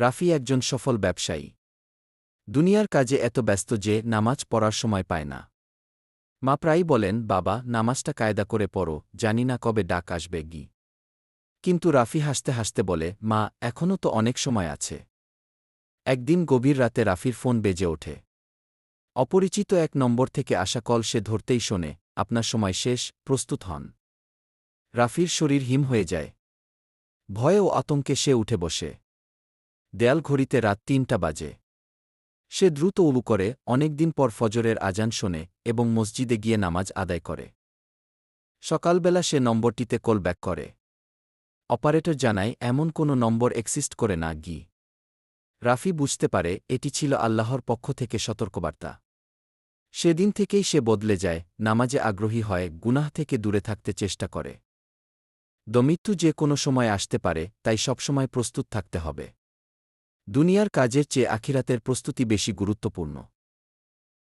রাফি একজন সফল ব্যবসায়ী। দুনিয়ার কাজে এত ব্যস্ত যে নামাজ পড়ার সময় পায় না। মা প্রায়ই বলেন, বাবা, নামাজটা কায়দা করে পড়ো, জানি না কবে ডাক আসবে গি। কিন্তু রাফি হাসতে হাসতে বলে, মা, এখনও তো অনেক সময় আছে। একদিন গভীর রাতে রাফির ফোন বেজে ওঠে। অপরিচিত এক নম্বর থেকে আসা কল সে ধরতেই শোনে, আপনার সময় শেষ, প্রস্তুত হন। রাফির শরীর হিম হয়ে যায়। ভয়ে ও আতঙ্কে সে উঠে বসে। দেয়াল ঘড়িতে রাত ৩টা বাজে। সে দ্রুত উলু করে, অনেকদিন পর ফজরের আজান শোনে এবং মসজিদে গিয়ে নামাজ আদায় করে। সকালবেলা সে নম্বরটিতে কল ব্যাক করে। অপারেটর জানায়, এমন কোনো নম্বর এক্সিস্ট করে না গি। রাফি বুঝতে পারে এটি ছিল আল্লাহর পক্ষ থেকে সতর্কবার্তা। সেদিন থেকেই সে বদলে যায়, নামাজে আগ্রহী হয়, গুনাহ থেকে দূরে থাকতে চেষ্টা করে। মৃত্যু যে কোনো সময় আসতে পারে, তাই সবসময় প্রস্তুত থাকতে হবে। দুনিয়ার কাজের চেয়ে আখিরাতের প্রস্তুতি বেশি গুরুত্বপূর্ণ।